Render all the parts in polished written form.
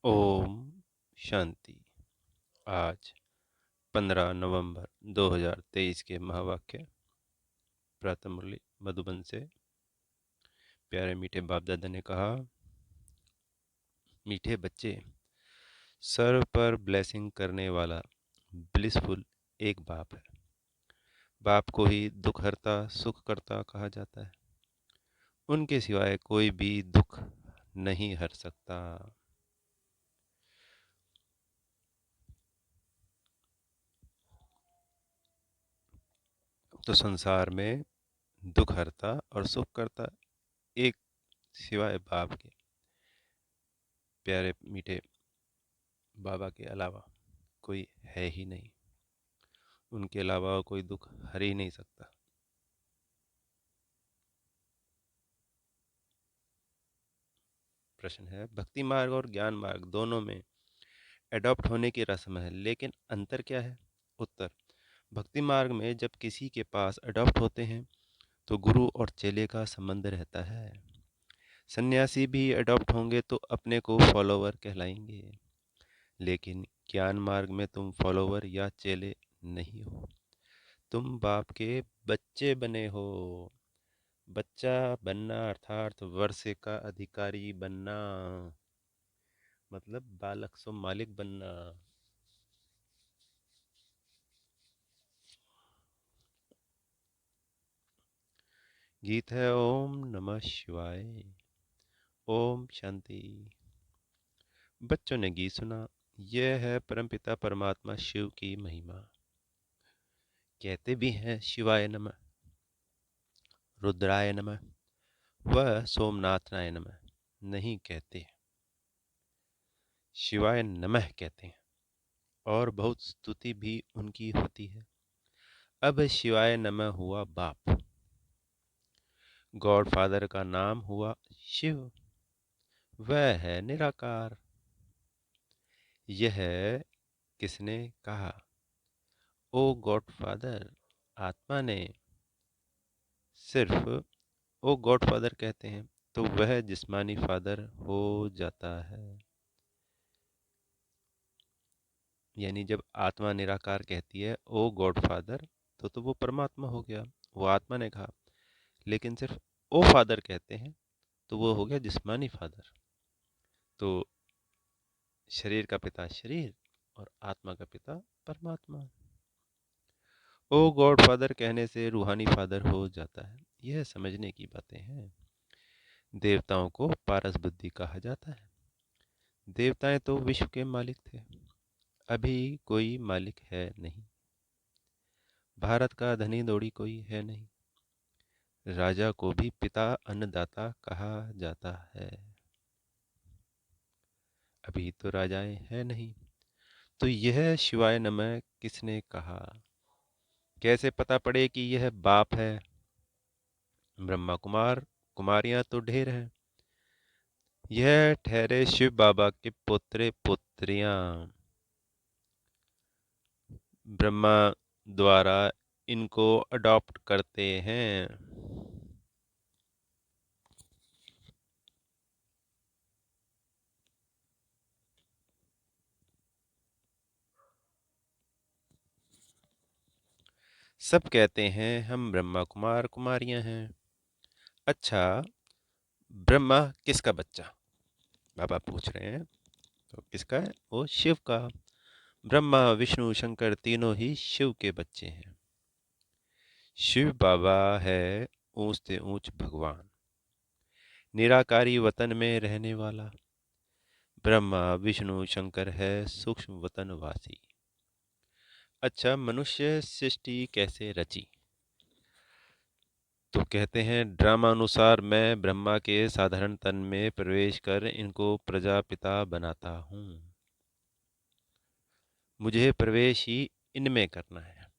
ओम शांति। आज 15 नवंबर 2023 के महावाक्य प्रातः मुरली मधुबन से प्यारे मीठे बाप दादा ने कहा, मीठे बच्चे, सर्व पर ब्लेसिंग करने वाला ब्लिसफुल एक बाप है। बाप को ही दुख हरता सुख करता कहा जाता है। उनके सिवाय कोई भी दुख नहीं हर सकता। तो संसार में दुख हरता और सुख करता एक सिवाय बाप के, प्यारे मीठे बाबा के अलावा कोई है ही नहीं। उनके अलावा कोई दुख हर ही नहीं सकता। प्रश्न है, भक्ति मार्ग और ज्ञान मार्ग दोनों में एडॉप्ट होने की रस्म है, लेकिन अंतर क्या है? उत्तर, भक्ति मार्ग में जब किसी के पास अडॉप्ट होते हैं तो गुरु और चेले का संबंध रहता है। सन्यासी भी अडॉप्ट होंगे तो अपने को फॉलोवर कहलाएंगे, लेकिन ज्ञान मार्ग में तुम फॉलोवर या चेले नहीं हो, तुम बाप के बच्चे बने हो। बच्चा बनना अर्थात वर्षे का अधिकारी बनना, मतलब बालक सो मालिक बनना। गीत है ओम नमः शिवाय। ओम शांति। बच्चों ने गीत सुना। यह है परमपिता परमात्मा शिव की महिमा। कहते भी हैं शिवाय नमः, रुद्राय नमः, वह सोमनाथनाय नमः नहीं कहते, शिवाय नमः कहते हैं, और बहुत स्तुति भी उनकी होती है। अब शिवाय नमः हुआ बाप, गॉड फादर का नाम हुआ शिव, वह है निराकार। यह किसने कहा? ओ गॉड फादर, आत्मा ने। सिर्फ ओ गॉड फादर कहते हैं तो वह जिस्मानी फादर हो जाता है। यानी जब आत्मा निराकार कहती है ओ गॉड फादर, तो वो परमात्मा हो गया, वो आत्मा ने कहा। लेकिन सिर्फ ओ फादर कहते हैं तो वो हो गया जिस्मानी फादर। तो शरीर का पिता शरीर और आत्मा का पिता परमात्मा। ओ गॉड फादर कहने से रूहानी फादर हो जाता है। यह समझने की बातें हैं। देवताओं को पारस बुद्धि कहा जाता है। देवताएं तो विश्व के मालिक थे, अभी कोई मालिक है नहीं। भारत का धनी दौड़ी कोई है नहीं। राजा को भी पिता अन्नदाता कहा जाता है, अभी तो राजाएं है नहीं। तो यह शिवाय नमः किसने कहा? कैसे पता पड़े कि यह बाप है? ब्रह्मा कुमार कुमारियां तो ढेर हैं। यह ठहरे शिव बाबा के पुत्र पुत्रियां, ब्रह्मा द्वारा इनको अडॉप्ट करते हैं। सब कहते हैं हम ब्रह्मा कुमार कुमारियां हैं। अच्छा, ब्रह्मा किसका बच्चा? बाबा पूछ रहे हैं। तो किसका है? वो शिव का। ब्रह्मा विष्णु शंकर तीनों ही शिव के बच्चे हैं। शिव बाबा है ऊंच से ऊंच भगवान, निराकारी वतन में रहने वाला। ब्रह्मा विष्णु शंकर है सूक्ष्म वतन वासी। अच्छा, मनुष्य सृष्टि कैसे रची? तो कहते हैं ड्रामा अनुसार मैं ब्रह्मा के साधारण तन में प्रवेश कर इनको प्रजापिता बनाता हूँ। मुझे प्रवेश ही इनमें करना है,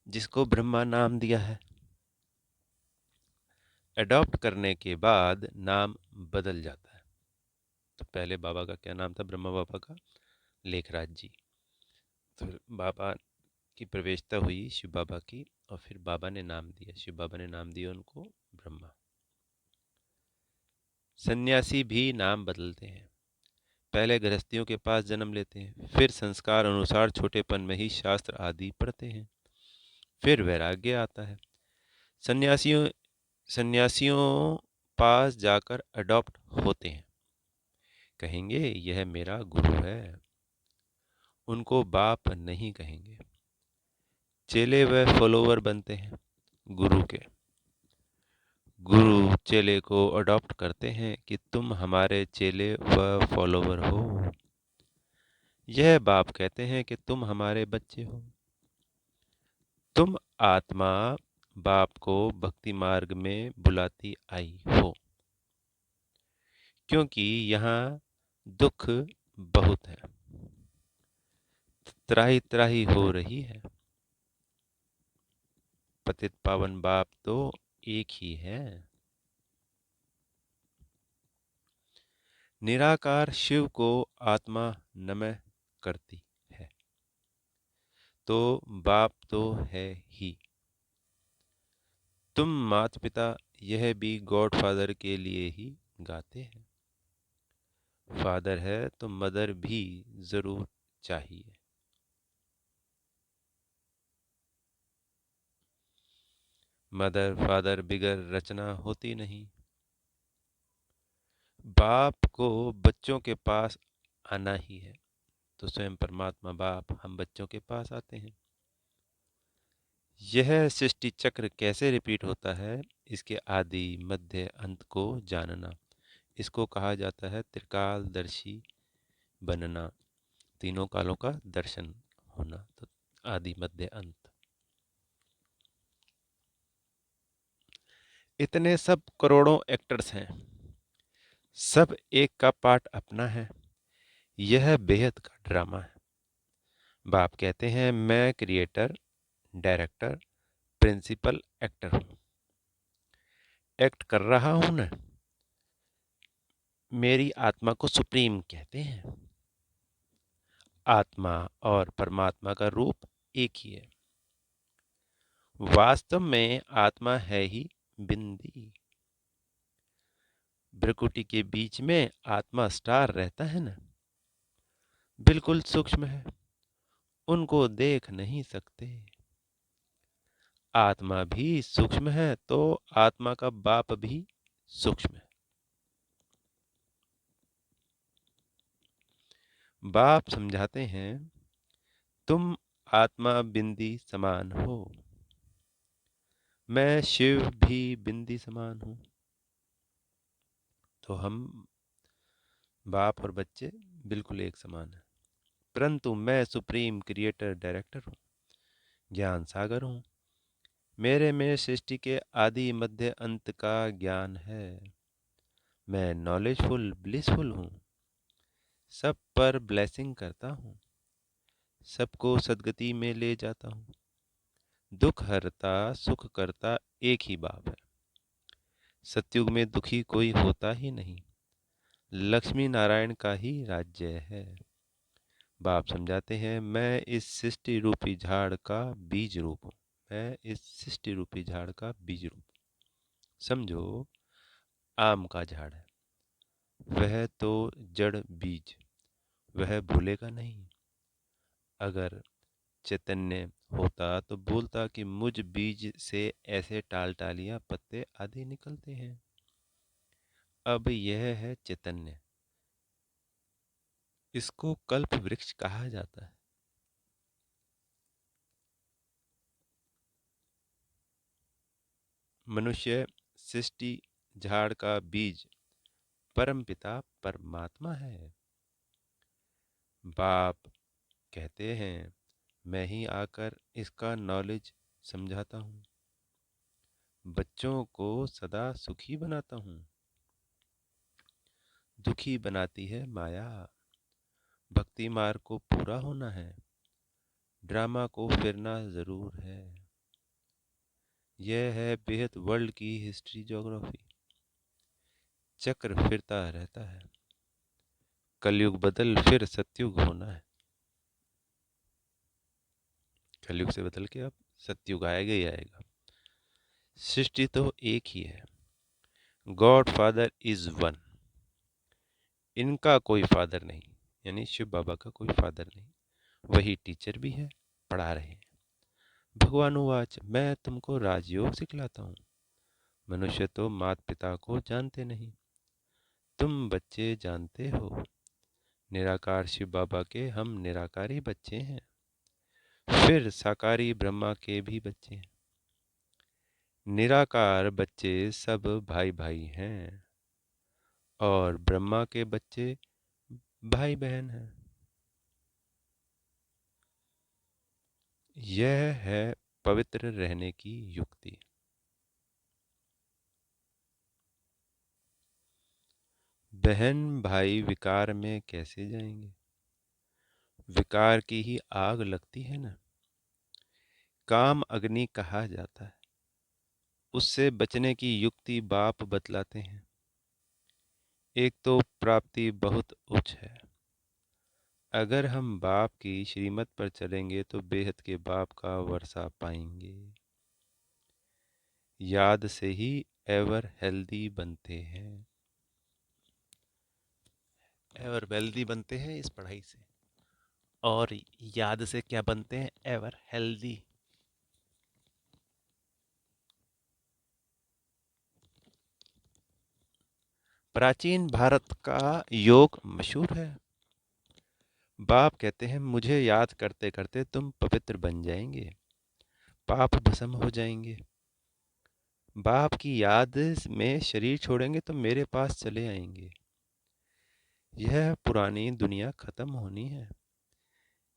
जिसको ब्रह्मा नाम दिया है। अडॉप्ट करने के बाद नाम बदल जाता है। तो पहले बाबा का क्या नाम था? ब्रह्मा बाबा का लेखराज जी। तो बाबा की प्रवेशता हुई शिव बाबा की, और फिर बाबा ने नाम दिया, शिव बाबा ने नाम दिया उनको ब्रह्मा। सन्यासी भी नाम बदलते हैं। पहले गृहस्थियों के पास जन्म लेते हैं, फिर संस्कार अनुसार छोटेपन में ही शास्त्र आदि पढ़ते हैं, फिर वैराग्य आता है। सन्यासियों सन्यासियों पास जाकर अडॉप्ट होते हैं, कहेंगे यह मेरा गुरु है। उनको बाप नहीं कहेंगे। चेले व फॉलोवर बनते हैं गुरु के। गुरु चेले को अडॉप्ट करते हैं कि तुम हमारे चेले व फॉलोवर हो। यह बाप कहते हैं कि तुम हमारे बच्चे हो। तुम आत्मा बाप को भक्ति मार्ग में बुलाती आई हो, क्योंकि यहाँ दुख बहुत है, त्राही त्राही हो रही है। पतित पावन बाप तो एक ही है। निराकार शिव को आत्मा नमः करती है, तो बाप तो है ही। तुम माता पिता यह भी गॉड फादर के लिए ही गाते हैं। फादर है तो मदर भी जरूर चाहिए। मदर फादर बिगर रचना होती नहीं। बाप को बच्चों के पास आना ही है, तो स्वयं परमात्मा बाप हम बच्चों के पास आते हैं। यह सृष्टि चक्र कैसे रिपीट होता है, इसके आदि मध्य अंत को जानना, इसको कहा जाता है त्रिकालदर्शी बनना। तीनों कालों का दर्शन होना, तो आदि मध्य अंत। इतने सब करोड़ों एक्टर्स हैं, सब एक का पार्ट अपना है। यह बेहद का ड्रामा है। बाप कहते हैं मैं क्रिएटर, डायरेक्टर, प्रिंसिपल एक्टर हूँ। एक्ट कर रहा हूँ ना। मेरी आत्मा को सुप्रीम कहते हैं। आत्मा और परमात्मा का रूप एक ही है। वास्तव में आत्मा है ही बिंदी। भ्रकुटी के बीच में आत्मा स्टार रहता है ना, बिल्कुल सूक्ष्म है, उनको देख नहीं सकते। आत्मा भी सूक्ष्म है तो आत्मा का बाप भी सूक्ष्म है। बाप समझाते हैं तुम आत्मा बिंदी समान हो, मैं शिव भी बिंदी समान हूँ। तो हम बाप और बच्चे बिल्कुल एक समान हैं, परंतु मैं सुप्रीम क्रिएटर डायरेक्टर हूँ, ज्ञान सागर हूँ। मेरे में सृष्टि के आदि मध्य अंत का ज्ञान है। मैं नॉलेजफुल ब्लिसफुल हूँ, सब पर ब्लेसिंग करता हूँ, सबको सदगति में ले जाता हूँ। दुख हरता सुख करता एक ही बाप है। सतयुग में दुखी कोई होता ही नहीं, लक्ष्मी नारायण का ही राज्य है। बाप समझाते हैं मैं इस सृष्टि रूपी झाड़ का बीज रूप हूँ। मैं इस सृष्टि रूपी झाड़ का बीज रूप। समझो आम का झाड़ है, वह तो जड़ बीज, वह भूलेगा नहीं। अगर चैतन्य होता तो बोलता कि मुझ बीज से ऐसे टाल टालियां पत्ते आदि निकलते हैं। अब यह है चैतन्य, इसको कल्प वृक्ष कहा जाता है। मनुष्य सृष्टि झाड़ का बीज परमपिता परमात्मा है। बाप कहते हैं मैं ही आकर इसका नॉलेज समझाता हूँ, बच्चों को सदा सुखी बनाता हूँ। दुखी बनाती है माया। भक्ति मार्ग को पूरा होना है, ड्रामा को फिरना जरूर है। यह है बेहद वर्ल्ड की हिस्ट्री ज्योग्राफी। चक्र फिरता रहता है। कलयुग बदल फिर सतयुग होना है। कलयुग से बदल के अब सतयुग आएगा ही आएगा। सृष्टि तो एक ही है। God father is one. इनका कोई फादर नहीं, यानी शिव बाबा का कोई फादर नहीं। वही टीचर भी है, पढ़ा रहे हैं। भगवान उवाच, मैं तुमको राजयोग सिखलाता हूँ। मनुष्य तो माता पिता को जानते नहीं, तुम बच्चे जानते हो। निराकार शिव बाबा के हम निराकारी बच्चे हैं, फिर साकारी ब्रह्मा के भी बच्चे हैं। निराकार बच्चे सब भाई भाई हैं, और ब्रह्मा के बच्चे भाई बहन हैं। यह है पवित्र रहने की युक्ति। बहन भाई विकार में कैसे जाएंगे? विकार की ही आग लगती है ना। काम अग्नि कहा जाता है। उससे बचने की युक्ति बाप बतलाते हैं। एक तो प्राप्ति बहुत उच्च है। अगर हम बाप की श्रीमत पर चलेंगे तो बेहद के बाप का वर्षा पाएंगे। याद से ही एवर हेल्दी बनते हैं। एवर वेल्दी बनते हैं इस पढ़ाई से, और याद से क्या बनते हैं? Ever healthy. प्राचीन भारत का योग मशहूर है। बाप कहते हैं मुझे याद करते करते तुम पवित्र बन जाएंगे, पाप भस्म हो जाएंगे। बाप की याद में शरीर छोड़ेंगे तो मेरे पास चले आएंगे। यह पुरानी दुनिया खत्म होनी है।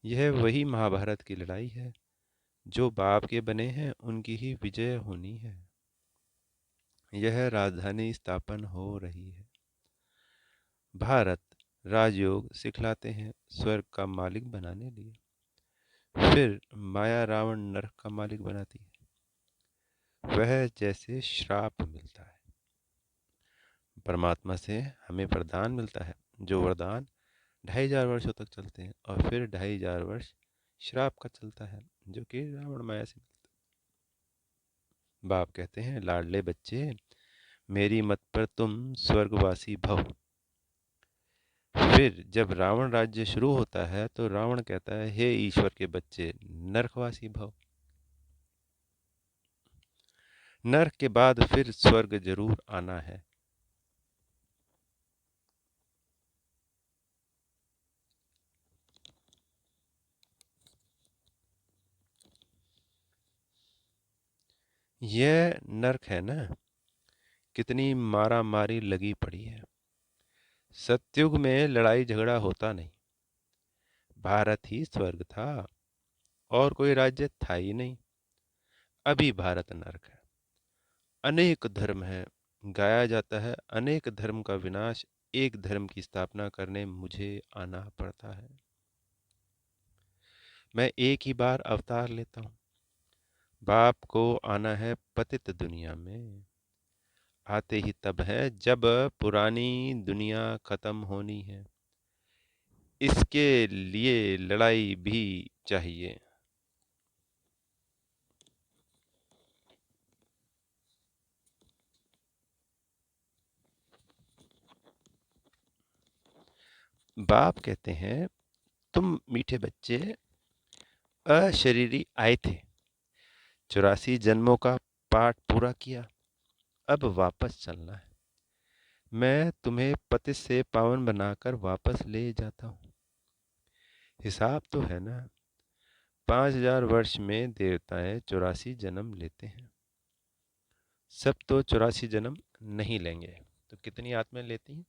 यह वही महाभारत की लड़ाई है। जो बाप के बने हैं उनकी ही विजय होनी है। यह राजधानी स्थापन हो रही है। भारत राजयोग सिखलाते हैं स्वर्ग का मालिक बनाने लिए, फिर माया रावण नरक का मालिक बनाती है। वह जैसे श्राप मिलता है। परमात्मा से हमें वरदान मिलता है, जो वरदान 2500 वर्षों तक चलते हैं, और फिर 2500 वर्ष श्राप का चलता है, जो कि रावण माया से मिलता है। बाप कहते हैं लाडले बच्चे, मेरी मत पर तुम स्वर्गवासी भव। फिर जब रावण राज्य शुरू होता है तो रावण कहता है हे ईश्वर के बच्चे, नरकवासी भव। नरक के बाद फिर स्वर्ग जरूर आना है। यह नरक है ना। कितनी मारा मारी लगी पड़ी है। सतयुग में लड़ाई झगड़ा होता नहीं। भारत ही स्वर्ग था, और कोई राज्य था ही नहीं। अभी भारत नरक है। अनेक धर्म है, गाया जाता है अनेक धर्म का विनाश। एक धर्म की स्थापना करने मुझे आना पड़ता है। मैं एक ही बार अवतार लेता हूँ। बाप को आना है पतित दुनिया में। आते ही तब है जब पुरानी दुनिया खत्म होनी है। इसके लिए लड़ाई भी चाहिए। बाप कहते हैं तुम मीठे बच्चे अशरीरी आए थे, 84 जन्मों का पाठ पूरा किया, अब वापस चलना है। मैं तुम्हें पतित से पावन बनाकर वापस ले जाता हूँ। हिसाब तो है ना। 5000 वर्ष में देवताएं 84 जन्म लेते हैं। सब तो 84 जन्म नहीं लेंगे, तो कितनी आत्माएं लेती हैं?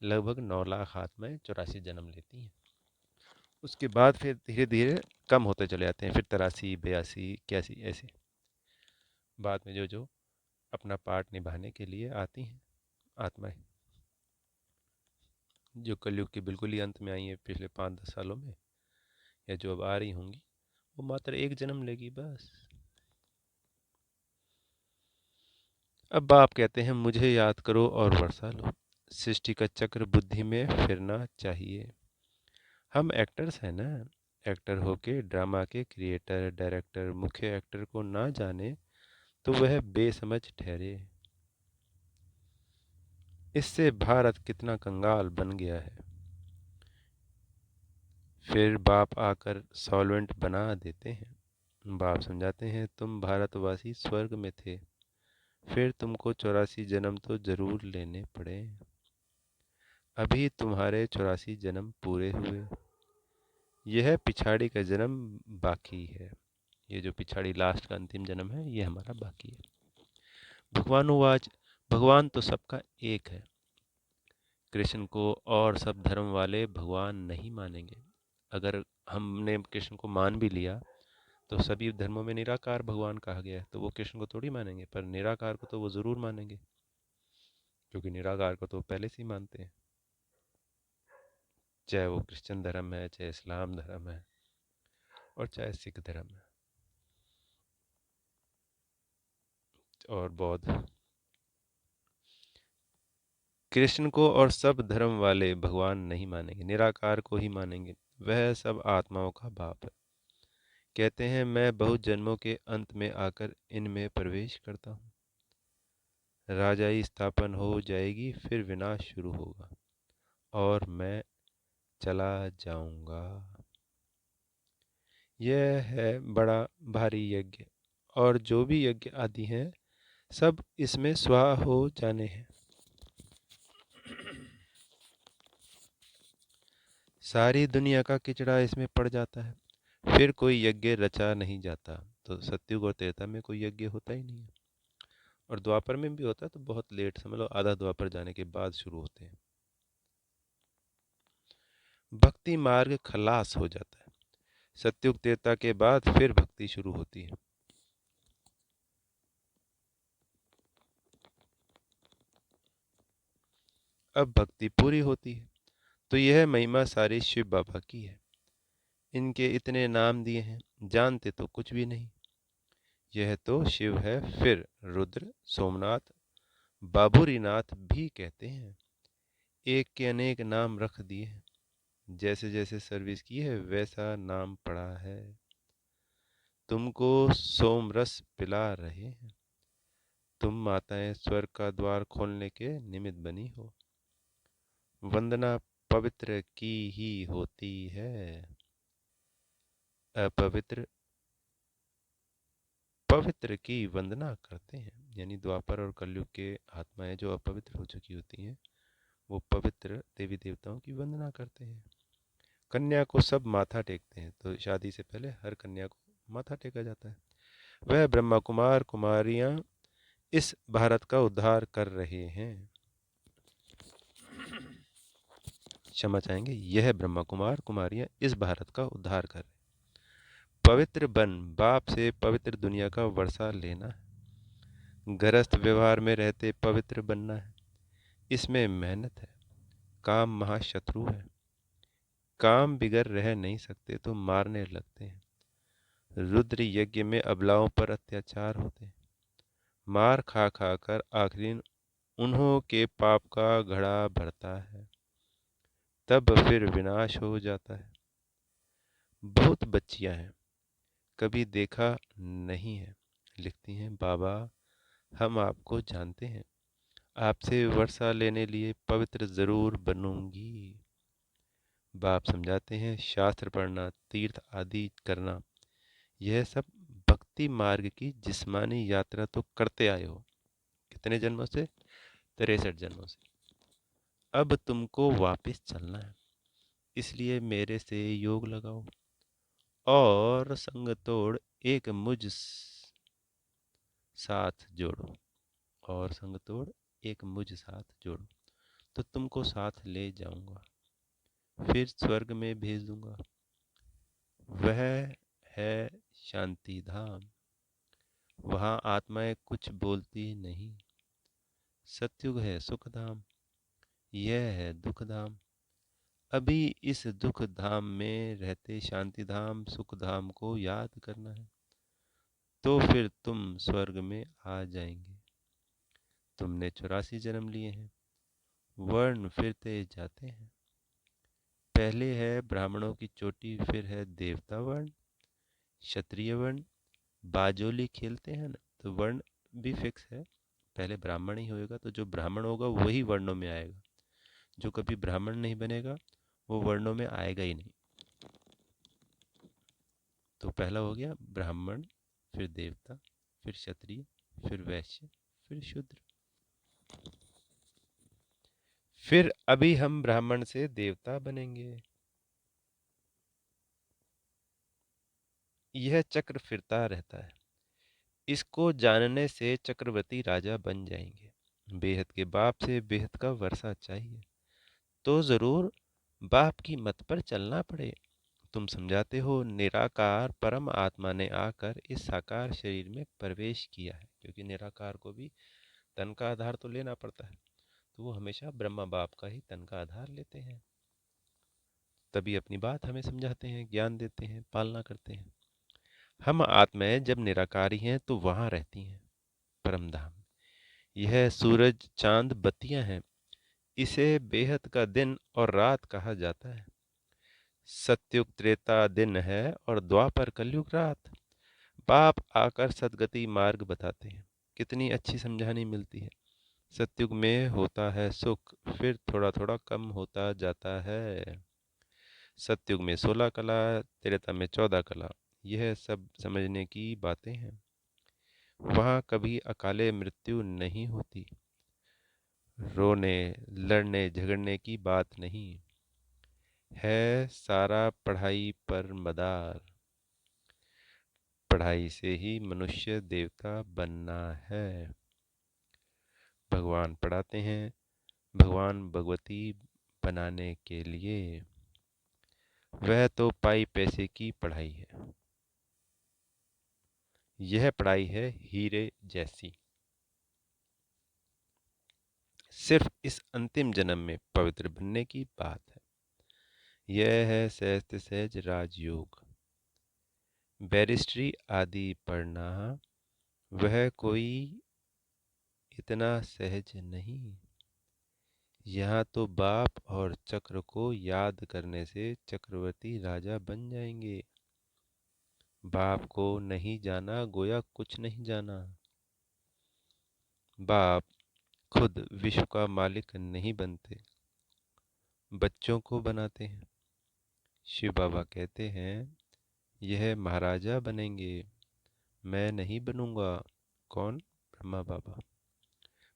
लगभग 9 लाख आत्माएं 84 जन्म लेती हैं। उसके बाद फिर धीरे धीरे कम होते चले जाते हैं, फिर 83, 82, 81 ऐसे। बाद में जो जो अपना पार्ट निभाने के लिए आती हैं आत्माएं, जो कलयुग के बिल्कुल ही अंत में आई हैं पिछले 5-10 सालों में, या जो अब आ रही होंगी, वो मात्र एक जन्म लेगी बस। अब बाप कहते हैं मुझे याद करो और वर्षा लो। सृष्टि का चक्र बुद्धि में फिरना चाहिए। हम एक्टर्स हैं ना। एक्टर होके ड्रामा के क्रिएटर डायरेक्टर मुख्य एक्टर को ना जाने तो वह बेसमझ ठहरे। इससे भारत कितना कंगाल बन गया है। फिर बाप आकर सॉल्वेंट बना देते हैं। बाप समझाते हैं, तुम भारतवासी स्वर्ग में थे, फिर तुमको 84 जन्म तो जरूर लेने पड़े। अभी तुम्हारे 84 जन्म पूरे हुए, यह पिछाड़ी का जन्म बाकी है। ये जो पिछाड़ी लास्ट का अंतिम जन्म है, ये हमारा बाकी है। भगवानुवाच, भगवान तो सबका एक है। कृष्ण को और सब धर्म वाले भगवान नहीं मानेंगे। अगर हमने कृष्ण को मान भी लिया तो सभी धर्मों में निराकार भगवान कहा गया है, तो वो कृष्ण को थोड़ी मानेंगे, पर निराकार को तो वो जरूर मानेंगे, क्योंकि निराकार को तो पहले से ही मानते हैं। चाहे वो क्रिश्चियन धर्म है, चाहे इस्लाम धर्म है, और चाहे सिख धर्म है, और बौद्ध। कृष्ण को और सब धर्म वाले भगवान नहीं मानेंगे, निराकार को ही मानेंगे। वह सब आत्माओं का बाप है। कहते हैं, मैं बहुत जन्मों के अंत में आकर इनमें प्रवेश करता हूँ। राजाई स्थापन हो जाएगी, फिर विनाश शुरू होगा और मैं चला जाऊंगा। यह है बड़ा भारी यज्ञ, और जो भी यज्ञ आदि हैं, सब इसमें स्वाहा हो जाने हैं। सारी दुनिया का किचड़ा इसमें पड़ जाता है, फिर कोई यज्ञ रचा नहीं जाता। तो सत्युग और त्रेता में कोई यज्ञ होता ही नहीं है, और द्वापर में भी होता है तो बहुत लेट, समझ लो आधा द्वापर जाने के बाद शुरू होते हैं। भक्ति मार्ग खलास हो जाता है। सत्युग त्रेता के बाद फिर भक्ति शुरू होती है। अब भक्ति पूरी होती है। तो यह महिमा सारी शिव बाबा की है। इनके इतने नाम दिए हैं, जानते तो कुछ भी नहीं। यह तो शिव है, फिर रुद्र, सोमनाथ, बाबुरीनाथ भी कहते हैं। एक के अनेक नाम रख दिए हैं। जैसे जैसे सर्विस की है वैसा नाम पड़ा है। तुमको सोमरस पिला रहे हैं। तुम माताएं स्वर्ग का द्वार खोलने के निमित्त बनी हो। वंदना पवित्र की ही होती है, अपवित्र पवित्र की वंदना करते हैं। यानी द्वापर और कलयुग के आत्माएं जो अपवित्र हो चुकी होती हैं, वो पवित्र देवी देवताओं की वंदना करते हैं। कन्या को सब माथा टेकते हैं, तो शादी से पहले हर कन्या को माथा टेका जाता है। वह ब्रह्मा कुमार कुमारियां इस भारत का उद्धार कर रहे हैं। क्षमा चाहेंगे, यह ब्रह्मा कुमार कुमारियां इस भारत का उद्धार कर रहे हैं। पवित्र बन, बाप से पवित्र दुनिया का वर्षा लेना है। गृहस्थ व्यवहार में रहते पवित्र बनना है। इसमें मेहनत है। काम महाशत्रु है। काम बिगड़ रह नहीं सकते तो मारने लगते हैं। रुद्र यज्ञ में अबलाओं पर अत्याचार होते हैं। मार खा खा कर आखिरी उन्हों के पाप का घड़ा भरता है, तब फिर विनाश हो जाता है। बहुत बच्चियां हैं, कभी देखा नहीं है। लिखती हैं, बाबा हम आपको जानते हैं, आपसे वर्षा लेने लिए पवित्र जरूर बनूंगी। बाप समझाते हैं, शास्त्र पढ़ना, तीर्थ आदि करना, यह सब भक्ति मार्ग की जिस्मानी यात्रा तो करते आए हो। कितने जन्मों से? 63 जन्मों से। अब तुमको वापस चलना है, इसलिए मेरे से योग लगाओ और संग तोड़ एक मुझ साथ जोड़ो। और संग तोड़ एक मुझ साथ जोड़ो, तो तुमको साथ ले जाऊंगा, फिर स्वर्ग में भेज दूंगा। वह है शांति धाम, वहाँ आत्माएं कुछ बोलती नहीं। सतयुग है सुख धाम, यह है दुख धाम। अभी इस दुख धाम में रहते शांति धाम सुख धाम को याद करना है, तो फिर तुम स्वर्ग में आ जाएंगे। तुमने 84 जन्म लिए हैं। वर्ण फिरते जाते हैं। पहले है ब्राह्मणों की चोटी, फिर है देवता वर्ण, क्षत्रिय वर्ण। बाजोली खेलते हैं ना, तो वर्ण भी फिक्स है। पहले ब्राह्मण ही होएगा, तो जो ब्राह्मण होगा वही वर्णों में आएगा। जो कभी ब्राह्मण नहीं बनेगा वो वर्णों में आएगा ही नहीं। तो पहला हो गया ब्राह्मण, फिर देवता, फिर क्षत्रिय, फिर वैश्य, फिर शूद्र। फिर अभी हम ब्राह्मण से देवता बनेंगे। यह चक्र फिरता रहता है। इसको जानने से चक्रवर्ती राजा बन जाएंगे। बेहद के बाप से बेहद का वर्षा चाहिए, तो जरूर बाप की मत पर चलना पड़े। तुम समझाते हो निराकार परम आत्मा ने आकर इस साकार शरीर में प्रवेश किया है, क्योंकि निराकार को भी तन का आधार तो लेना पड़ता है, तो वो हमेशा ब्रह्मा बाप का ही तन का आधार लेते हैं। तभी अपनी बात हमें समझाते हैं, ज्ञान देते हैं, पालना करते हैं। हम आत्माएं जब निराकारी हैं तो वहां रहती हैं, परम धाम। यह सूरज चांद बत्तियां हैं। इसे बेहद का दिन और रात कहा जाता है। सत्युग त्रेता दिन है और द्वापर कलयुग रात। बाप आकर सदगति मार्ग बताते हैं। कितनी अच्छी समझानी मिलती है। सत्युग में होता है सुख, फिर थोड़ा थोड़ा कम होता जाता है। सत्युग में 16 कला, त्रेता में 14 कला। यह सब समझने की बातें हैं। वहाँ कभी अकाले मृत्यु नहीं होती। रोने लड़ने झगड़ने की बात नहीं है। सारा पढ़ाई पर मदार। पढ़ाई से ही मनुष्य देवता बनना है। भगवान पढ़ाते हैं भगवान भगवती बनाने के लिए। वह तो पाई पैसे की पढ़ाई है। यह पढ़ाई है हीरे जैसी। सिर्फ इस अंतिम जन्म में पवित्र बनने की बात है। यह है सहस्त्र सहज राजयोग। बैरिस्ट्री आदि पढ़ना वह कोई इतना सहज नहीं। यहाँ तो बाप और चक्र को याद करने से चक्रवर्ती राजा बन जाएंगे। बाप को नहीं जाना गोया कुछ नहीं जाना। बाप खुद विश्व का मालिक नहीं बनते, बच्चों को बनाते हैं। शिव बाबा कहते हैं यह महाराजा बनेंगे, मैं नहीं बनूंगा। कौन? ब्रह्मा बाबा।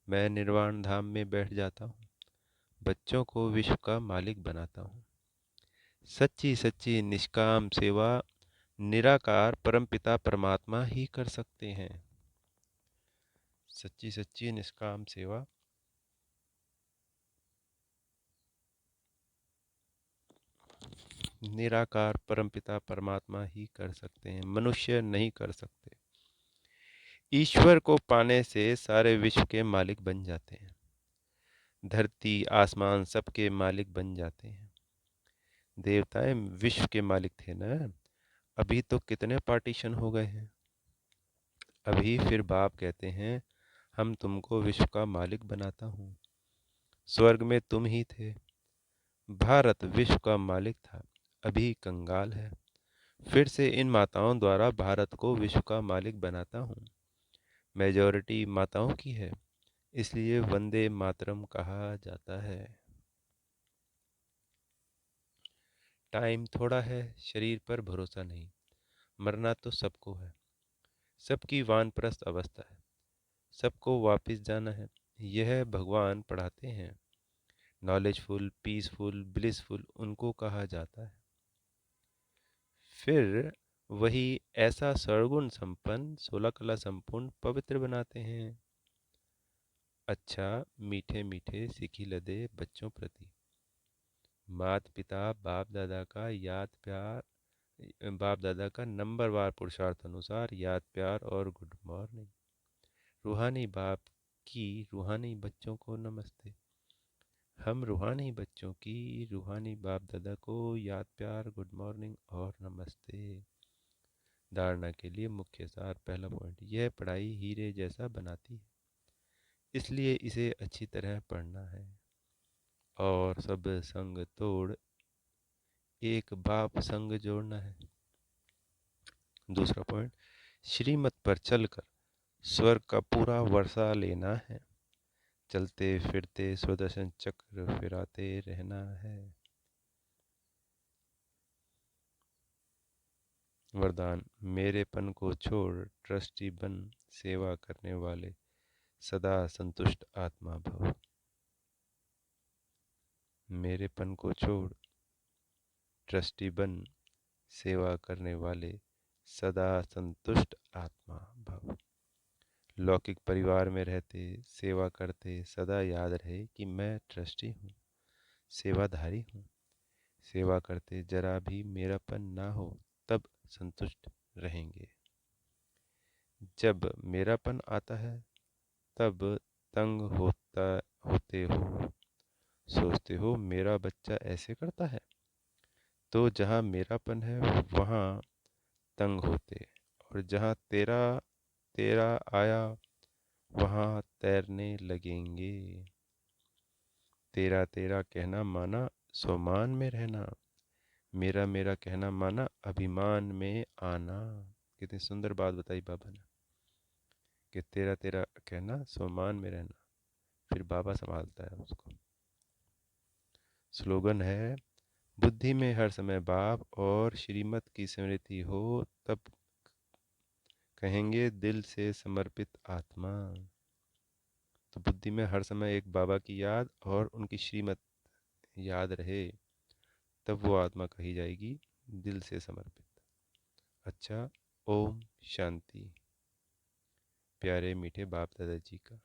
मैं निर्वाण धाम में बैठ जाता हूँ, बच्चों को विश्व का मालिक बनाता हूँ। सच्ची सच्ची निष्काम सेवा निराकार परमपिता परमात्मा ही कर सकते हैं। सच्ची सच्ची निष्काम सेवा निराकार परमपिता परमात्मा ही कर सकते हैं, मनुष्य नहीं कर सकते। ईश्वर को पाने से सारे विश्व के मालिक बन जाते हैं। धरती आसमान सबके मालिक बन जाते हैं। देवताएं विश्व के मालिक थे ना, अभी तो कितने पार्टीशन हो गए हैं। अभी फिर बाप कहते हैं हम तुमको विश्व का मालिक बनाता हूँ। स्वर्ग में तुम ही थे। भारत विश्व का मालिक था, अभी कंगाल है। फिर से इन माताओं द्वारा भारत को विश्व का मालिक बनाता हूँ। मेजॉरिटी माताओं की है, इसलिए वंदे मातरम कहा जाता है। टाइम थोड़ा है, शरीर पर भरोसा नहीं। मरना तो सबको है, सबकी वानप्रस्थ अवस्था है, सबको वापस जाना है। यह भगवान पढ़ाते हैं। नॉलेजफुल, पीसफुल, ब्लिसफुल उनको कहा जाता है। फिर वही ऐसा सर्वगुण संपन्न 16 कला संपूर्ण पवित्र बनाते हैं। अच्छा मीठे मीठे सिखी लदे बच्चों प्रति माता पिता बाप दादा का याद प्यार, बाप दादा का नंबरवार पुरुषार्थ अनुसार याद प्यार और गुड मॉर्निंग। रूहानी बाप की रूहानी बच्चों को नमस्ते। हम रूहानी बच्चों की रूहानी बाप दादा को याद प्यार, गुड मॉर्निंग और नमस्ते। धारणा के लिए मुख्य सार। पहला पॉइंट, यह पढ़ाई हीरे जैसा बनाती है, इसलिए इसे अच्छी तरह पढ़ना है और सब संग तोड़ एक बाप संग जोड़ना है। दूसरा पॉइंट, श्रीमत पर चलकर स्वर्ग का पूरा वर्षा लेना है, चलते फिरते सुदर्शन चक्र फिराते रहना है। वरदान, मेरेपन को छोड़ ट्रस्टी बन, सेवा करने वाले सदा संतुष्ट आत्मा भव। मेरेपन को छोड़ ट्रस्टी बन, सेवा करने वाले सदा संतुष्ट आत्मा भव। लौकिक परिवार में रहते, सेवा करते, सदा याद रहे कि मैं ट्रस्टी हूँ, सेवाधारी हूँ। सेवा करते जरा भी मेरापन ना हो, तब संतुष्ट रहेंगे। जब मेरापन आता है तब तंग होते हो, सोचते हो मेरा बच्चा ऐसे करता है। तो जहाँ मेरापन है वहाँ तंग होते, और जहाँ तेरा तेरा आया वहाँ तैरने लगेंगे। तेरा तेरा कहना माना स्वमान में रहना, मेरा मेरा कहना माना अभिमान में आना। कितनी सुंदर बात बताई बाबा ने, कि तेरा तेरा कहना स्वमान में रहना, फिर बाबा संभालता है उसको। स्लोगन है, बुद्धि में हर समय बाप और श्रीमत की स्मृति हो, तब कहेंगे दिल से समर्पित आत्मा। तो बुद्धि में हर समय एक बाबा की याद और उनकी श्रीमत याद रहे, तब वो आत्मा कही जाएगी दिल से समर्पित। अच्छा, ओम शांति। प्यारे मीठे बाप दादाजी का